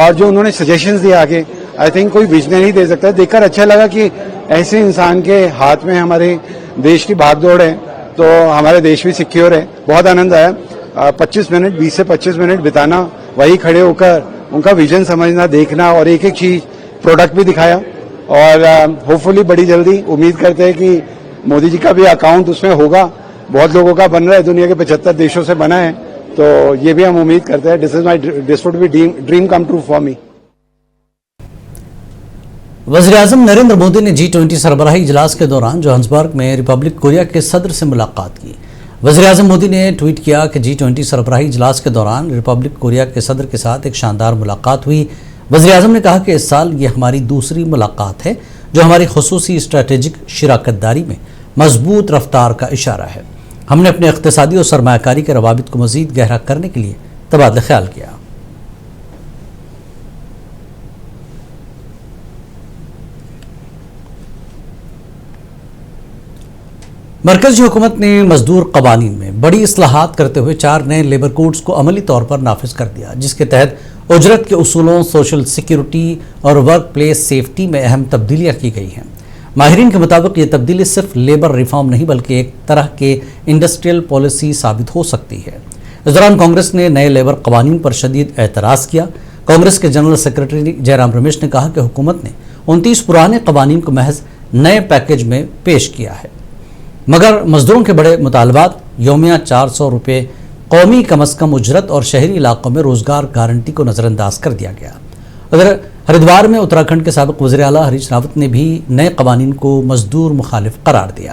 اور جو انہوں نے سجیشنز دیا آگے, آئی تھنک کوئی ویژنری دے سکتا ہے. دیکھ کر اچھا لگا کہ ایسے انسان کے ہاتھ میں ہمارے دیش کی بھاگ دوڑ ہے تو ہمارا دیش بھی سیکیور ہے. بہت آنند آیا. 20 سے 25 منٹ بتانا, وہی کھڑے ہو کر ان کا ویژن سمجھنا, دیکھنا, اور ایک ایک چیز پروڈکٹ بھی دکھایا. اور ہوپ فلی بڑی جلدی امید کرتے ہیں کہ مودی جی کا بھی اکاؤنٹ اس میں ہوگا. بہت لوگوں کا بن رہا ہے, دنیا کے 75 دیشوں سے بنا ہے, تو یہ بھی ہم امید کرتے ہیں. This would be dream come true for me. وزیراعظم نریندر مودی نے G20 سربراہی اجلاس کے دوران جوہانسبرگ میں ریپبلک کوریا کے صدر سے ملاقات کی. وزیراعظم مودی نے ٹویٹ کیا کہ G20 سربراہی اجلاس کے دوران ریپبلک کوریا کے صدر کے ساتھ ایک شاندار ملاقات ہوئی. وزیراعظم نے کہا کہ اس سال یہ ہماری دوسری ملاقات ہے جو ہماری خصوصی اسٹریٹجک شراکت داری میں مضبوط رفتار کا اشارہ ہے. ہم نے اپنے اقتصادی اور سرمایہ کاری کے روابط کو مزید گہرا کرنے کے لیے تبادلہ خیال کیا. مرکزی حکومت نے مزدور قوانین میں بڑی اصلاحات کرتے ہوئے 4 نئے لیبر کوڈز کو عملی طور پر نافذ کر دیا, جس کے تحت اجرت کے اصولوں, سوشل سیکیورٹی اور ورک پلیس سیفٹی میں اہم تبدیلیاں کی گئی ہیں. ماہرین کے مطابق یہ تبدیلی صرف لیبر ریفارم نہیں بلکہ ایک طرح کے انڈسٹریل پالیسی ثابت ہو سکتی ہے. اس دوران کانگریس نے نئے لیبر قوانین پر شدید اعتراض کیا. کانگریس کے جنرل سیکرٹری جے رام رمیش نے کہا کہ حکومت نے 29 پرانے قوانین کو محض نئے پیکج میں پیش کیا ہے, مگر مزدوروں کے بڑے مطالبات یومیہ 400 روپے, قومی کم از کم اجرت اور شہری علاقوں میں روزگار گارنٹی کو نظر انداز کر دیا گیا. ادھر ہریدوار میں اتراکھنڈ کے سابق وزیر اعلیٰ ہریش راوت نے بھی نئے قوانین کو مزدور مخالف قرار دیا.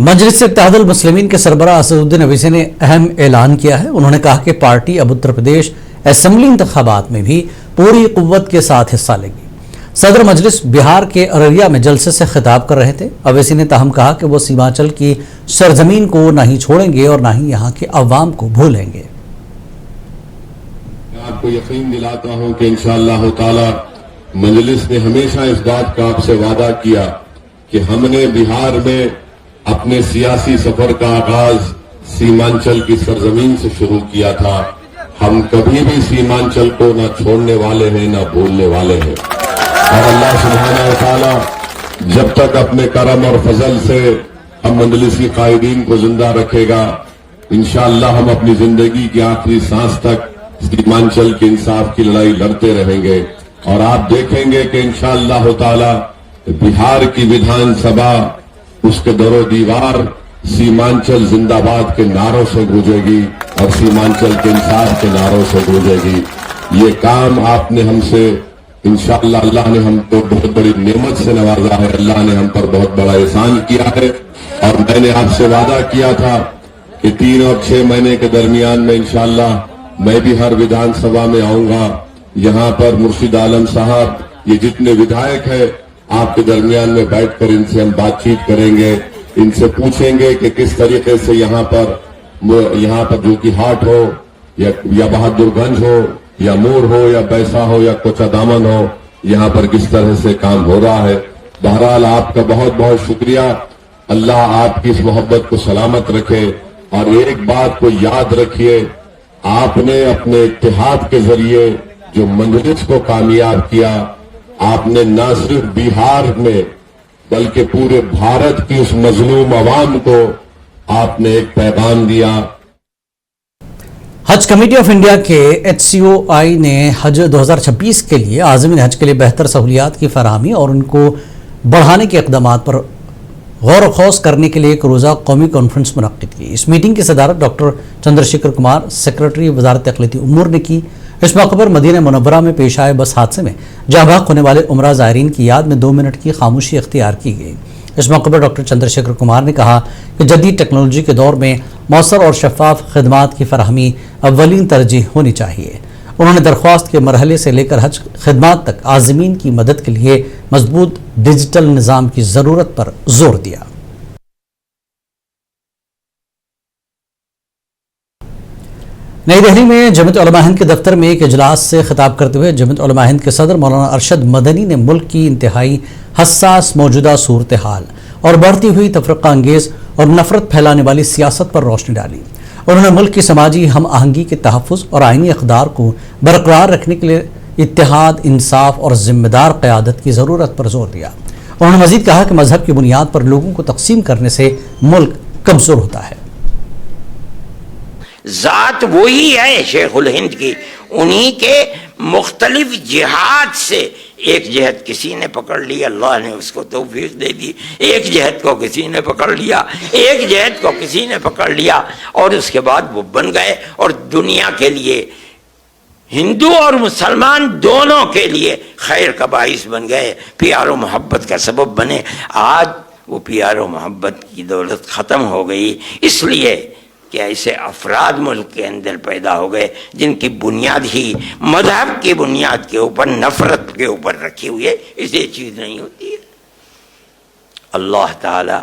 مجلس اتحاد المسلمین کے سربراہ اسدالدین اویسی نے اہم اعلان کیا ہے. انہوں نے کہا کہ پارٹی اب اتر پردیش اسمبلی انتخابات میں بھی پوری قوت کے ساتھ حصہ لے گی. صدر مجلس بہار کے ارریا میں جلسے سے خطاب کر رہے تھے. اویسی نے تاہم کہا کہ وہ سیمانچل کی سرزمین کو نہ ہی چھوڑیں گے اور نہ ہی یہاں کے عوام کو بھولیں گے. میں آپ کو یقین دلاتا ہوں کہ انشاءاللہ تعالی مجلس نے ہمیشہ اس بات کا آپ سے وعدہ کیا کہ ہم نے بہار میں اپنے سیاسی سفر کا آغاز سیمانچل کی سرزمین سے شروع کیا تھا. ہم کبھی بھی سیمانچل کو نہ چھوڑنے والے ہیں نہ بھولنے والے ہیں, اور اللہ سبحانہ وتعالی جب تک اپنے کرم اور فضل سے ہم مجلس کی قائدین کو زندہ رکھے گا, انشاءاللہ ہم اپنی زندگی کی آخری سانس تک سیمانچل کے انصاف کی لڑائی لڑتے رہیں گے. اور آپ دیکھیں گے کہ انشاءاللہ تعالی بہار کی ودھان سبھا اس کے در و دیوار سیمانچل زندہ باد کے نعروں سے گونجے گی اور سیمانچل کے انصاف کے نعروں سے گونجے گی. یہ کام آپ نے ہم سے انشاءاللہ اللہ نے ہم کو بہت بڑی نعمت سے نوازا ہے, اللہ نے ہم پر بہت بڑا احسان کیا ہے. اور میں نے آپ سے وعدہ کیا تھا کہ 3 اور 6 مہینے کے درمیان میں انشاءاللہ میں بھی ہر ودھان سبھا میں آؤں گا. یہاں پر مرشد عالم صاحب, یہ جتنے ودھائک ہیں آپ کے درمیان میں بیٹھ کر ان سے ہم بات چیت کریں گے, ان سے پوچھیں گے کہ کس طریقے سے یہاں پر جو کہ ہاٹ ہو یا بہادر گنج ہو یا مور ہو یا بیسا ہو یا کوچا دامن ہو, یہاں پر کس طرح سے کام ہو رہا ہے. بہرحال آپ کا بہت بہت شکریہ. اللہ آپ کی اس محبت کو سلامت رکھے. اور ایک بات کو یاد رکھیے, آپ نے اپنے اتحاد کے ذریعے جو مجلس کو کامیاب کیا, آپ نے نہ صرف بہار میں بلکہ پورے بھارت کی اس مظلوم عوام کو آپ نے ایک پیغام دیا. حج کمیٹی آف انڈیا کے HCOI نے حج 2026 کے لیے عازمین حج کے لیے بہتر سہولیات کی فراہمی اور ان کو بڑھانے کے اقدامات پر غور و خوض کرنے کے لیے ایک روزہ قومی کانفرنس منعقد کی. اس میٹنگ کی صدارت ڈاکٹر چندر شیکھر کمار, سیکرٹری وزارت اقلیتی امور نے کی. اس موقع پر مدینہ منورہ میں پیش آئے بس حادثے میں جاں بحق ہونے والے عمرہ زائرین کی یاد میں 2 منٹ کی خاموشی اختیار کی گئی۔ اس موقع پر ڈاکٹر چندر شیکھر کمار نے کہا کہ جدید ٹیکنالوجی کے دور میں مؤثر اور شفاف خدمات کی فراہمی اولین ترجیح ہونی چاہیے۔ انہوں نے درخواست کے مرحلے سے لے کر حج خدمات تک عازمین کی مدد کے لیے مضبوط ڈیجیٹل نظام کی ضرورت پر زور دیا۔ نئی دہلی میں جمعیت علماء ہند کے دفتر میں ایک اجلاس سے خطاب کرتے ہوئے جمعیت علماء ہند کے صدر مولانا ارشد مدنی نے ملک کی انتہائی حساس موجودہ صورتحال اور بڑھتی ہوئی تفرقہ انگیز اور نفرت پھیلانے والی سیاست پر روشنی ڈالی۔ انہوں نے ملک کی سماجی ہم آہنگی کے تحفظ اور آئینی اقدار کو برقرار رکھنے کے لیے اتحاد، انصاف اور ذمہ دار قیادت کی ضرورت پر زور دیا۔ انہوں نے مزید کہا کہ مذہب کی بنیاد پر لوگوں کو تقسیم کرنے سے ملک کمزور ہوتا ہے۔ ذات وہی ہے شیخ الہند کی، انہی کے مختلف جہاد سے ایک جہت کسی نے پکڑ لی، اللہ نے اس کو توفیق دے دی، ایک جہت کو کسی نے پکڑ لیا، ایک جہت کو کسی نے پکڑ لیا، اور اس کے بعد وہ بن گئے اور دنیا کے لیے، ہندو اور مسلمان دونوں کے لیے خیر کا باعث بن گئے، پیار و محبت کا سبب بنے۔ آج وہ پیار و محبت کی دولت ختم ہو گئی، اس لیے کہ ایسے افراد ملک کے اندر پیدا ہو گئے جن کی بنیاد ہی مذہب کی بنیاد کے اوپر، نفرت کے اوپر رکھی ہوئی ہے۔ اسے چیز نہیں ہوتی ہے۔ اللہ تعالی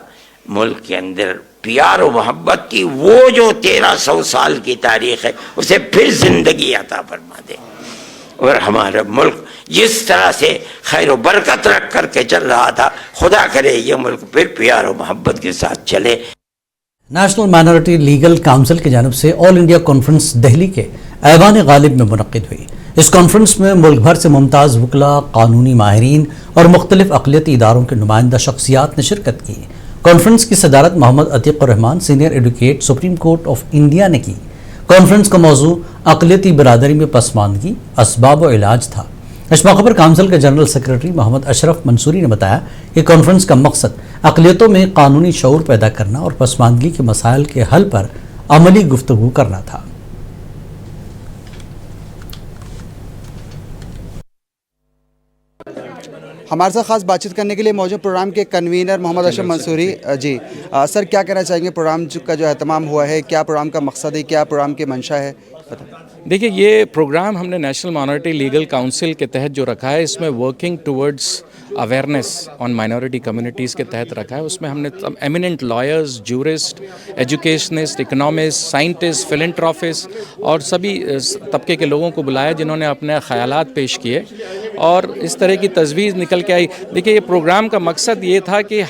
ملک کے اندر پیار و محبت کی وہ جو 1300 سال کی تاریخ ہے اسے پھر زندگی عطا فرما دے، اور ہمارا ملک جس طرح سے خیر و برکت رکھ کر کے چل رہا تھا، خدا کرے یہ ملک پھر پیار و محبت کے ساتھ چلے۔ نیشنل مائنورٹی لیگل کونسل کی جانب سے آل انڈیا کانفرنس دہلی کے ایوان غالب میں منعقد ہوئی۔ اس کانفرنس میں ملک بھر سے ممتاز وکلاء، قانونی ماہرین اور مختلف اقلیتی اداروں کے نمائندہ شخصیات نے شرکت کی۔ کانفرنس کی صدارت Mohammad Atiq ur-Rahman, senior advocate, supreme court of India نے کی۔ کانفرنس کا موضوع اقلیتی برادری میں پسماندگی، اسباب و علاج تھا۔ اس موقع پر کونسل کے جنرل سیکرٹری محمد اشرف منصوری نے بتایا کہ کانفرنس کا مقصد اقلیتوں میں قانونی شعور پیدا کرنا اور پسماندگی کے مسائل کے حل پر عملی گفتگو کرنا تھا۔ ہمارے ساتھ خاص بات چیت کرنے کے لیے موجود پروگرام کے کنوینر محمد اشرف منصوری جی سر، کیا کہنا چاہیں گے؟ پروگرام کا جو اہتمام ہوا ہے، کیا پروگرام کا مقصد ہے، کیا پروگرام کی منشا ہے؟ دیکھیے، یہ پروگرام ہم نے نیشنل مائنورٹی لیگل کونسل کے تحت جو رکھا ہے، اس میں working towards awareness on minority communities کے تحت رکھا ہے۔ اس میں ہم نے eminent lawyers, jurists, educationists, economists, scientists, philanthropists اور سبھی طبقے کے لوگوں کو بلایا جنہوں نے اپنے خیالات پیش کیے اور اس طرح کی تجویز نکل کے آئی۔ دیکھیے، یہ پروگرام کا مقصد یہ تھا کہ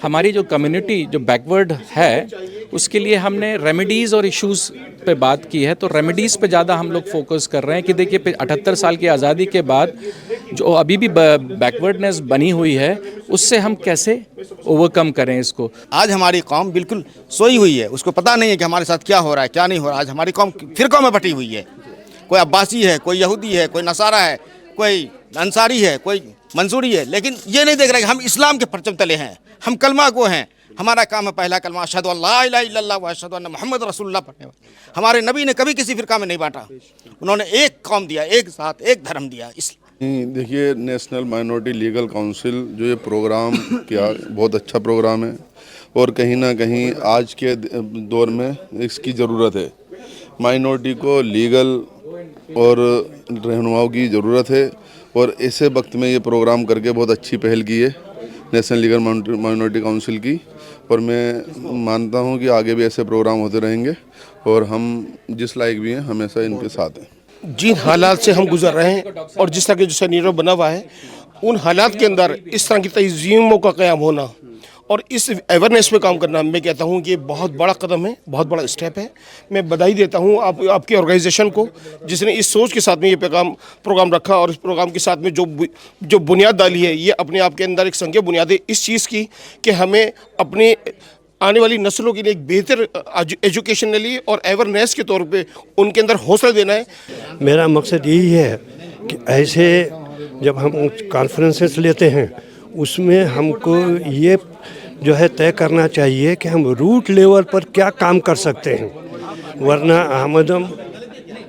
ہماری جو کمیونٹی جو بیکورڈ ہے اس کے لیے ہم نے ریمیڈیز اور ایشوز پہ بات کی ہے، تو ریمیڈیز پہ زیادہ ہم لوگ فوکس کر رہے ہیں کہ دیکھیے 78 سال کی آزادی کے بعد جو ابھی بھی بیکورڈنیس بنی ہوئی ہے اس سے ہم کیسے اوورکم کریں اس کو۔ آج ہماری قوم بالکل سوئی ہوئی ہے، اس کو پتہ نہیں ہے کہ ہمارے ساتھ کیا ہو رہا ہے، کیا نہیں ہو رہا۔ آج ہماری قوم فرقوں میں بٹی ہوئی ہے، کوئی عباسی ہے، کوئی یہودی ہے، کوئی نصارہ ہے، کوئی انصاری ہے، کوئی منصوری ہے، لیکن یہ نہیں دیکھ رہے کہ ہم اسلام کے پرچم تلے ہیں، ہم کلمہ کو ہیں۔ ہمارا کام ہے پہلا کلمہ اشہد ان لا الہ الا اللہ و اشہد ان محمد رسول اللہ پڑھنے والا۔ ہمارے نبی نے کبھی کسی فرقہ میں نہیں بانٹا، انہوں نے ایک قوم دیا، ایک ذات، ایک دھرم دیا۔ دیکھیے، نیشنل مائنورٹی لیگل کونسل جو یہ پروگرام کیا، بہت اچھا پروگرام ہے اور کہیں نہ کہیں آج کے دور میں اس کی ضرورت ہے۔ مائنورٹی کو لیگل اور رہنماؤں کی ضرورت ہے اور ایسے وقت میں یہ پروگرام کر کے بہت اچھی پہل کی ہے نیشنل لیگل مائنورٹی کونسل کی، اور میں مانتا ہوں کہ آگے بھی ایسے پروگرام ہوتے رہیں گے اور ہم جس لائق بھی ہیں ہمیشہ ان کے ساتھ ہیں۔ جن حالات سے ہم گزر رہے ہیں اور جس طرح کے جو سینیرو بنا ہوا ہے، ان حالات کے اندر اس طرح کی تنظیموں کا قیام ہونا اور اس اویئرنیس پہ کام کرنا، میں کہتا ہوں کہ یہ بہت بڑا قدم ہے، بہت بڑا اسٹیپ ہے۔ میں بدائی دیتا ہوں آپ کی آرگنائزیشن کو جس نے اس سوچ کے ساتھ میں یہ پروگرام رکھا اور اس پروگرام کے ساتھ میں جو بنیاد ڈالی ہے، یہ اپنے آپ کے اندر ایک سنگ بنیاد ہے اس چیز کی کہ ہمیں اپنے آنے والی نسلوں کے لیے ایک بہتر ایجوکیشنلی اور اویئرنیس کے طور پہ ان کے اندر حوصلہ دینا ہے۔ میرا مقصد یہی ہے کہ ایسے جب ہم کانفرنسز لیتے ہیں اس میں ہم کو یہ جو ہے طے کرنا چاہیے کہ ہم روٹ لیول پر کیا کام کر سکتے ہیں، ورنہ آمدم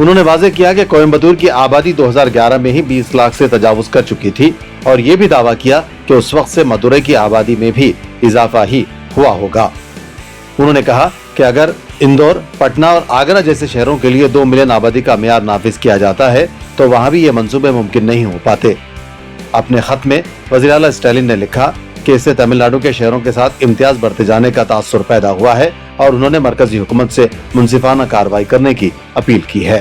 انہوں نے واضح کیا کہ کوئمبتور کی آبادی 2011 میں ہی 20 لاکھ سے تجاوز کر چکی تھی اور یہ بھی دعویٰ کیا کہ اس وقت سے مدورئی کی آبادی میں بھی اضافہ ہی ہوا ہوگا۔ انہوں نے کہا کہ اگر اندور، پٹنہ اور آگرہ جیسے شہروں کے لیے 2 ملین آبادی کا معیار نافذ کیا جاتا ہے تو وہاں بھی یہ منصوبے ممکن نہیں ہو پاتے۔ اپنے خط میں وزیر اعلیٰ اسٹالن نے لکھا کہ اس سے تمل ناڈو کے شہروں کے ساتھ امتیاز برتے جانے کا تاثر پیدا ہوا ہے اور انہوں نے مرکزی حکومت سے منصفانہ کارروائی کرنے کی اپیل کی ہے۔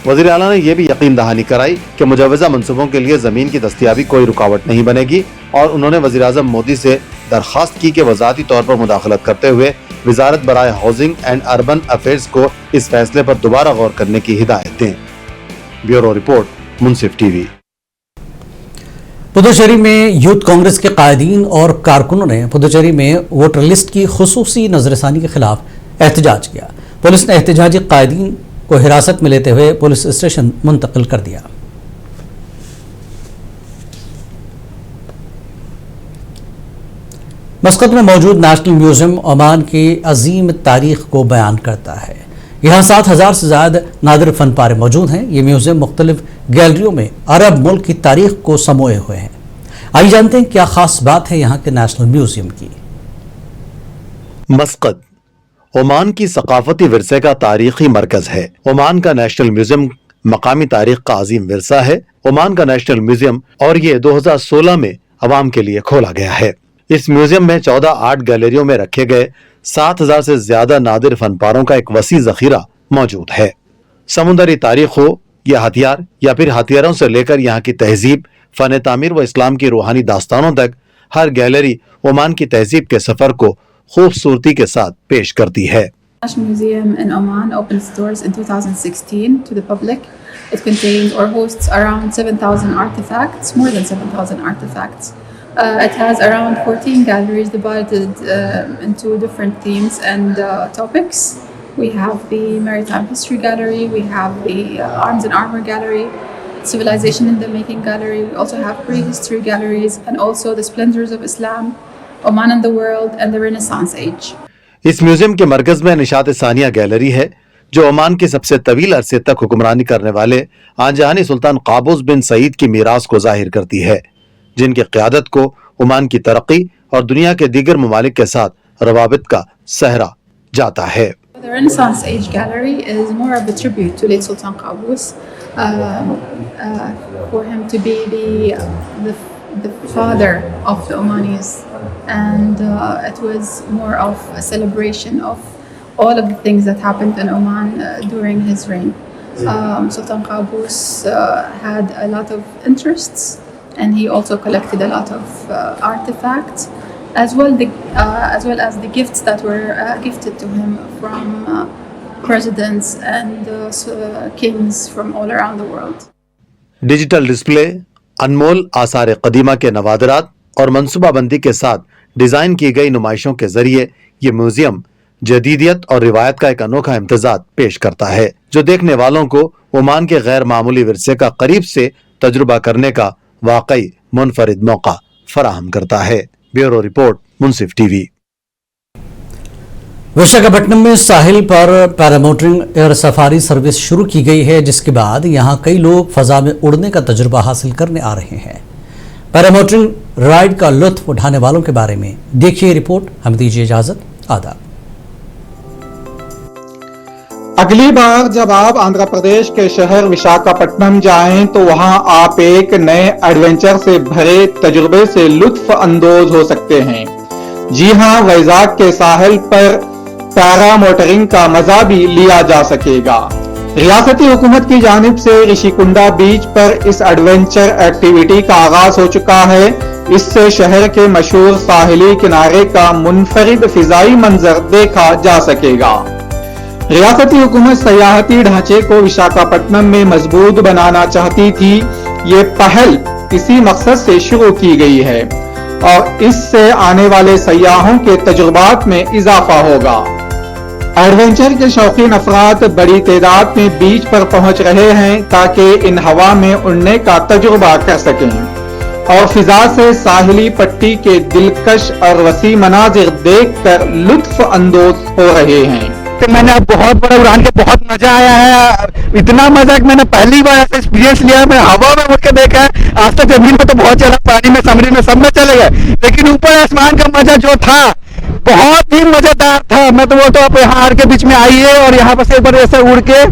وزیر اعلیٰ نے یہ بھی یقین دہانی کرائی کہ مجوزہ منصوبوں کے لیے زمین کی دستیابی کوئی رکاوٹ نہیں بنے گی اور انہوں نے وزیر اعظم مودی سے درخواست کی کہ وہ ذاتی طور پر مداخلت کرتے ہوئے وزارت برائے ہاؤسنگ اینڈ اربن افیئرز کو اس فیصلے پر دوبارہ غور کرنے کی ہدایت دیں۔ بیورو رپورٹ، منصف ٹی وی۔ پدوچیری میں یوتھ کانگریس کے قائدین اور کارکنوں نے پدوچیری میں ووٹر لسٹ کی خصوصی نظر ثانی کے خلاف احتجاج کیا۔ پولیس نے احتجاجی قائدین کو حراست میں لیتے ہوئے پولیس اسٹیشن منتقل کر دیا۔ مسقط میں موجود نیشنل میوزیم عمان کی عظیم تاریخ کو بیان کرتا ہے۔ یہاں 7000 سے زیادہ نادر فن پارے موجود ہیں۔ یہ میوزیم مختلف گیلریوں میں عرب ملک کی تاریخ کو سموئے ہوئے ہیں۔ آئیے جانتے ہیں کیا خاص بات ہے یہاں کے نیشنل میوزیم کی۔ مسقط عمان کی ثقافتی ورثے کا تاریخی مرکز ہے۔ عمان کا نیشنل میوزیم مقامی تاریخ کا عظیم ورثہ ہے۔ عمان کا نیشنل میوزیم اور یہ 2016 میں عوام کے لیے کھولا گیا ہے۔ اس میوزیم میں 14 آرٹ گیلریوں میں رکھے گئے 7000 سے زیادہ نادر فن پاروں کا ایک وسیع ذخیرہ موجود ہے۔ سمندری تاریخ ہو یا ہتھیار یا پھر ہتھیاروں سے لے کر یہاں کی تہذیب، فن تعمیر و اسلام کی روحانی داستانوں تک، ہر گیلری عمان کی تہذیب کے سفر کو خوبصورتی کے ساتھ پیش کرتی ہے۔ National Museum in Oman opened its doors in 2016 to the public. It contains or hosts around 7,000 artifacts, more than 7,000 artifacts. It has around 14 galleries divided into different themes and topics. We have the Maritime History Gallery, we have the Arms and Armor Gallery, Civilization in the Making Gallery. We also have Prehistory Galleries and also the Splendors of Islam, Oman and the World, and the Renaissance Age. اس museum کے مرکز میں نشاط ثانیہ gallery ہے جو Oman کے سب سے طویل عرصے تک حکمرانی کرنے والے آن جہانی سلطان قابوس بن سعید کی میراث کو ظاہر کرتی ہے، جن کی قیادت کو عمان کی ترقی اور دنیا کے دیگر ممالک کے ساتھ روابط کا سہرا جاتا ہے۔ The Renaissance Age Gallery is more of a tribute to late Sultan Qaboos, for him to be the father of the Omanis, and it was more of a celebration of all of the things that happened in Oman during his reign. Sultan Qaboos had a lot of interests, and he also collected a lot of artifacts, as well as the gifts that were gifted to him from presidents and kings from all around the world. Digital display, انمول آثار قدیمہ کے نوادرات اور منصوبہ بندی کے ساتھ ڈیزائن کی گئی نمائشوں کے ذریعے یہ میوزیم جدیدیت اور روایت کا ایک انوکھا امتزاج پیش کرتا ہے جو دیکھنے والوں کو عمان کے غیر معمولی ورثے کا قریب سے تجربہ کرنے کا واقعی منفرد موقع فراہم کرتا ہے۔ بیورو رپورٹ، منصف ٹی وی۔ وشاکھاپٹنم میں ساحل پر پیراموٹرنگ ایئر سفاری سروس شروع کی گئی ہے، جس کے بعد یہاں کئی لوگ فضا میں اڑنے کا تجربہ حاصل کرنے آ رہے ہیں۔ پیراموٹرنگ رائیڈ کا لطف اٹھانے والوں کے بارے میں دیکھیے رپورٹ۔ ہمیں دیجیے اجازت، آداب۔ اگلی بار جب آپ آندھرا پردیش کے شہر وشاکھاپٹنم جائیں تو وہاں آپ ایک نئے ایڈونچر سے بھرے تجربے سے لطف اندوز ہو سکتے ہیں۔ جی ہاں، ویزاگ کے ساحل پر پیرا موٹرنگ کا مزہ بھی لیا جا سکے گا۔ ریاستی حکومت کی جانب سے رشی کنڈا بیچ پر اس ایڈونچر ایکٹیویٹی کا آغاز ہو چکا ہے۔ اس سے شہر کے مشہور ساحلی کنارے کا منفرد فضائی منظر دیکھا جا سکے گا۔ ریاستی حکومت سیاحتی ڈھانچے کو وشاکھاپٹنم میں مضبوط بنانا چاہتی تھی۔ یہ پہل اسی مقصد سے شروع کی گئی ہے اور اس سے آنے والے سیاحوں کے تجربات میں اضافہ ہوگا۔ ایڈونچر کے شوقین افراد بڑی تعداد میں بیچ پر پہنچ رہے ہیں تاکہ ان ہوا میں اڑنے کا تجربہ کر سکیں اور فضا سے ساحلی پٹی کے دلکش اور وسیع مناظر دیکھ کر لطف اندوز ہو رہے ہیں۔ کہ میں نے اب بہت بڑا اڑان کے بہت مزہ آیا ہے. اتنا مزہ کہ میں نے پہلی بار ایسا ایکسپیرینس لیا ہے. میں ہوا میں اڑ کے دیکھا ہے. آج تک زمین میں تو بہت چلا, پانی میں, سمندر میں, سب میں چلے گئے, لیکن اوپر آسمان کا مزہ جو تھا بہت ہی مزیدار تھا. میں تو بولتا ہوں آپ یہاں آر کے بیچ میں آئیے اور یہاں پر سے ایک بار ایسا اڑ کے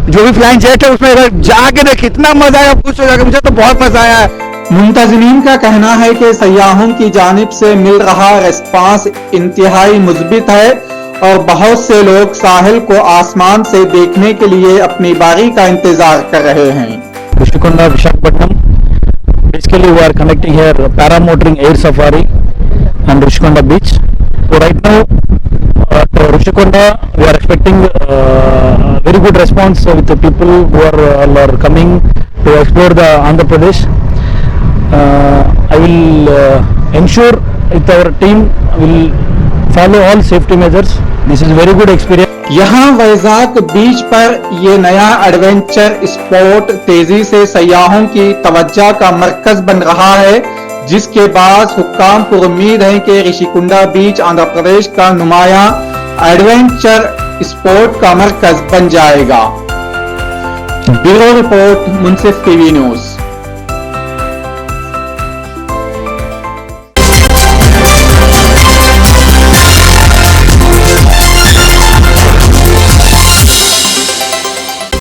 جو بھی فلائنگ جیٹ ہے اس میں جا کے دیکھ, اتنا مزہ آیا, خوش ہو جا کے. مجھے تو بہت مزہ آیا ہے. منتظمین کا کہنا ہے کہ سیاحوں کی جانب سے مل رہا ریسپانس انتہائی مثبت ہے اور بہت سے لوگ ساحل کو آسمان سے دیکھنے کے لیے اپنی باری کا انتظار کر رہے ہیں. Rishikonda, Visakhapatnam. Basically, we are connecting here paramotoring air safari and Rishikonda beach. So right now, to Rishikonda, we are expecting very good response with the people who are coming to explore the Andhra Pradesh. I will ensure with our team will follow all safety measures. This is very good experience. یہاں ویزاک بیچ پر یہ نیا adventure sport تیزی سے سیاحوں کی توجہ کا مرکز بن رہا ہے, جس کے بعد حکام پر امید ہیں کہ رشیکنڈا بیچ آندھرا پردیش کا نمایاں ایڈونچر اسپورٹ کا مرکز بن جائے گا. بیورو رپورٹ, منصف ٹی وی نیوز.